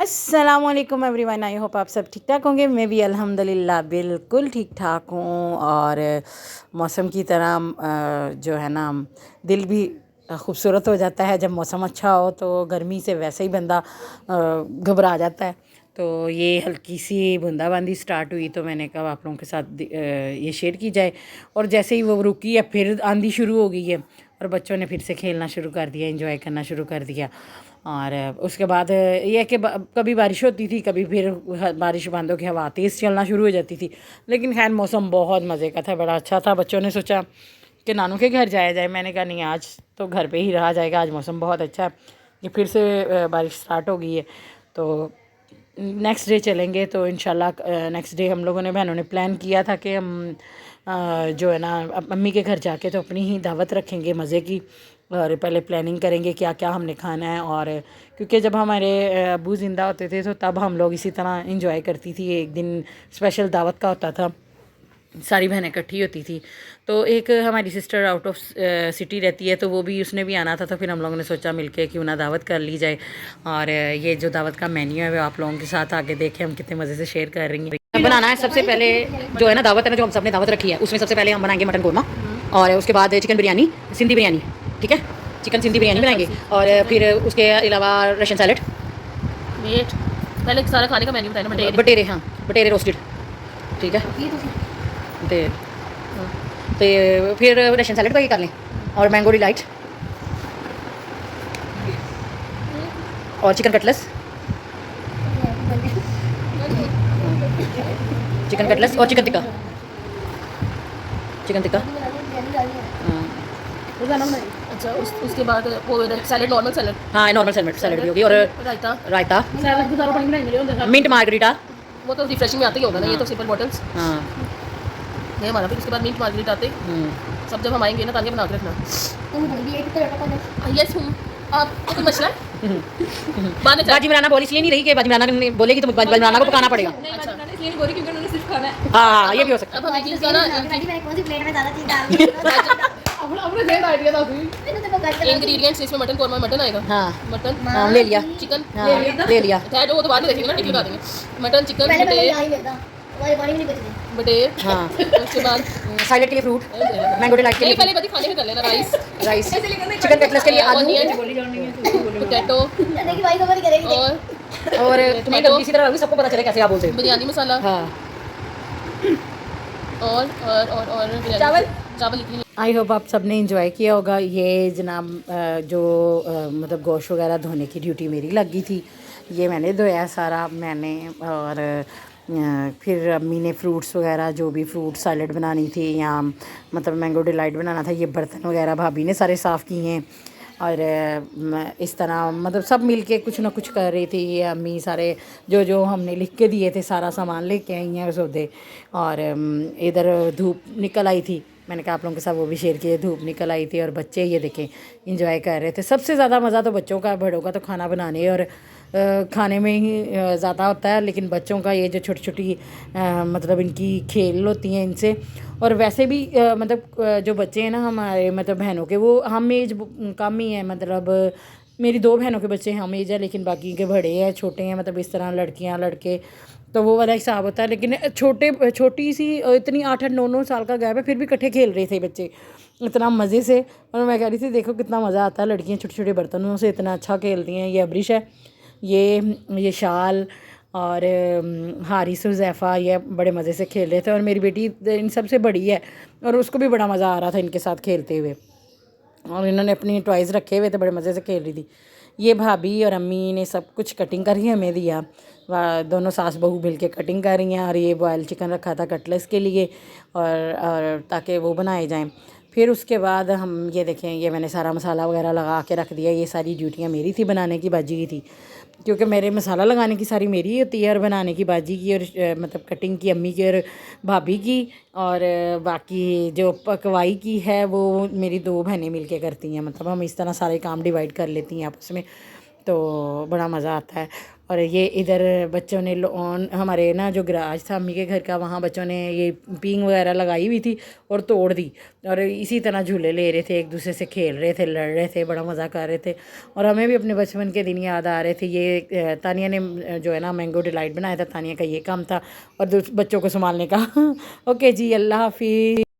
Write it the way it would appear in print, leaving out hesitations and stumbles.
अस्सलामुअलैकुम everyone, I hope आप सब ठीक ठाक होंगे। मैं भी अल्हम्दुलिल्लाह बिल्कुल ठीक ठाक हूँ। और मौसम की तरह जो है ना, दिल भी खूबसूरत हो जाता है जब मौसम अच्छा हो। तो गर्मी से वैसे ही बंदा घबरा जाता है। तो ये हल्की सी बूंदाबांदी स्टार्ट हुई तो मैंने कहा आप लोगों के साथ ये शेयर की जाए। और जैसे ही वो रुकी है फिर आंधी शुरू हो गई है और बच्चों ने फिर से खेलना शुरू कर दिया, एंजॉय करना शुरू कर दिया। और उसके बाद ये है कि कभी बारिश होती थी, कभी फिर बारिश बंद हो के हवा तेज़ चलना शुरू हो जाती थी। लेकिन खैर मौसम बहुत मज़े का था, बड़ा अच्छा था। बच्चों ने सोचा कि नानू के घर जाया जाए। मैंने कहा नहीं, आज तो घर पे ही रहा जाएगा, आज मौसम बहुत अच्छा है। ये फिर से बारिश स्टार्ट हो गई है तो नेक्स्ट डे चलेंगे। तो इंशाल्लाह नेक्स्ट डे हम लोगों ने, बहनों ने प्लान किया था कि हम जो है ना मम्मी के घर जाके तो अपनी ही दावत रखेंगे मज़े की। और पहले प्लानिंग करेंगे क्या क्या हमने खाना है। और क्योंकि जब हमारे अब्बू ज़िंदा होते थे तो तब हम लोग इसी तरह इंजॉय करती थी। एक दिन स्पेशल दावत का होता था, सारी बहनें इकट्ठी होती थी। तो एक हमारी सिस्टर आउट ऑफ सिटी रहती है तो वो भी, उसने भी आना था। तो फिर हम लोगों ने सोचा मिलके क्यों ना दावत कर ली जाए। और ये जो दावत का मेन्यू है वो आप लोगों के साथ आगे देखें हम कितने मज़े से शेयर कर रही हैं। बनाना है सबसे पहले जो है ना दावत है ना, जो हम सब ने दावत रखी है उसमें सबसे पहले हम बनाएंगे मटन कोरमा। और उसके बाद चिकन बिरयानी, सिंधी बिरयानी, ठीक है, चिकन सिंधी बिरयानी बनाएंगे। और फिर उसके अलावा रशियन सैलड, वेट पहले सारा खाने का मेन्यू बताना। बटेरे, हाँ बटेरे रोस्टेड, ठीक है। तो फिर रशियन सैलड का ये कर लें और मैंगो डिलाइट और चिकन कटलेस, चिकन कटलेस और चिकन टिक्का, चिकन टिक्का। अच्छा उसके बाद वो सैलड, नॉर्मल सैलड। हाँ नॉर्मल सैलड, सैलड भी होगी। और रायता, रायता, सैलड भी सारा पानी बनाएंगे। मिंट मार्गरीटा, वो तो रिफ्रेशिंग में आते ही होगा ना, ये तो सिंपल बॉटल्स। हाँ ये हमारा। फिर उसके बाद मिंट मार्गरीटा आते सब जब हम आएंगे ना ताकि बना के रखना। यस आपको कोई मसला है? बाजी बनाना बोली इसलिए नहीं रही कि बाजी बनाना बोलेगी तो बाजी बनाना को पकाना पड़ेगा। इसलिए नहीं बोल रही क्योंकि उन्होंने सिर्फ खाना है। हाँ ये भी हो सकता अब हम एक चीज़ का ना इंग्रेडिएंट्स इसमें मटन कोरमा, मटन आएगा। हाँ मटन, हाँ ले लिया, चिकन हाँ ले लिया। खैर वो तो बाद में देखेंगे ना, टिक लगा देंगे। मटन, चिकन, बटेर, हाँ उसके बाद सैलड के लिए फ्रूट, मैंगो डिलाइट के लिए पहले बड़ी खाने में कर लेना। राइस, राइस, चिकन कटलेस के लिए आलू पोटैटो और नहीं गलती इसी तरह होगी, सबको पता चले कैसे आप बोलते हैं। बिरयानी मसाला, हाँ और चावल, चावल लिखनी। आई होप आप सब ने इंजॉय किया होगा। ये जनाब जो मतलब गोश्त वगैरह धोने की ड्यूटी मेरी लग गई थी, ये मैंने धोया सारा मैंने। और फिर अम्मी ने फ्रूट्स वगैरह, जो भी फ्रूट सैलड बनानी थी या मतलब मैंगो डिलाइट बनाना था, ये बर्तन वगैरह भाभी ने सारे साफ़ किए हैं। और इस तरह मतलब सब मिलके कुछ ना कुछ कर रही थी। ये अम्मी सारे जो जो हमने लिख के दिए थे सारा सामान लेके आई हैं सौदे। और इधर धूप निकल आई थी, मैंने कहा आप लोगों के साथ वो भी शेयर किए। धूप निकल आई थी और बच्चे ये देखें इंजॉय कर रहे थे। सबसे ज़्यादा मज़ा तो बच्चों का, बड़ों का तो खाना बनाने और खाने में ही ज़्यादा होता है। लेकिन बच्चों का ये जो छोटी छोटी मतलब इनकी खेल होती हैं इनसे। और वैसे भी मतलब जो बच्चे हैं ना हमारे, मतलब बहनों के, वो हम एज कम ही है। मतलब मेरी 2 बहनों के बच्चे हम एज है, लेकिन बाकी के बड़े हैं, छोटे हैं। मतलब इस तरह लड़कियां लड़के तो वो वाला हिसाब होता है। लेकिन छोटी सी इतनी 8-8 9-9 साल का गैप है, फिर भी इकट्ठे खेल रहे थे बच्चे इतना मज़े से। और मैं कह रही थी देखो कितना मज़ा आता है, लड़कियां छोटे छोटे बर्तनों से इतना अच्छा खेलती हैं। ये अब्रिश है, ये शाल और हारिस हुज़ैफ़ा, ये बड़े मज़े से खेल रहे थे। और मेरी बेटी इन सब से बड़ी है और उसको भी बड़ा मज़ा आ रहा था इनके साथ खेलते हुए। और इन्होंने अपनी टॉयज़ रखे हुए थे, बड़े मज़े से खेल रही थी। ये भाभी और अम्मी ने सब कुछ कटिंग करके हमें दिया, दोनों सास बहू मिल के कटिंग कर रही हैं। और ये बॉयल चिकन रखा था कटलेस के लिए और ताकि वो बनाए जाएं। फिर उसके बाद हम ये देखें, ये मैंने सारा मसाला वगैरह लगा के रख दिया। ये सारी ड्यूटियाँ मेरी थी, बनाने की बाजी की थी, क्योंकि मेरे मसाला लगाने की सारी मेरी होती है और बनाने की बाजी की और मतलब कटिंग की अम्मी की और भाभी की। और बाकी जो पकवाई की है वो मेरी 2 बहनें मिलके करती हैं। मतलब हम इस तरह सारे काम डिवाइड कर लेती हैं आपस में। तो बड़ा मज़ा आता है। और ये इधर बच्चों ने लॉन, हमारे ना जो गराज था अम्मी के घर का, वहाँ बच्चों ने ये पींग वगैरह लगाई हुई थी और तोड़ दी, और इसी तरह झूले ले रहे थे, एक दूसरे से खेल रहे थे, लड़ रहे थे, बड़ा मज़ा कर रहे थे। और हमें भी अपने बचपन के दिन याद आ रहे थे। ये तानिया ने जो है ना मैंगो डिलाइट बनाया था, तानिया का ये काम था, और बच्चों को संभालने का। ओके जी, अल्लाह हाफिज़।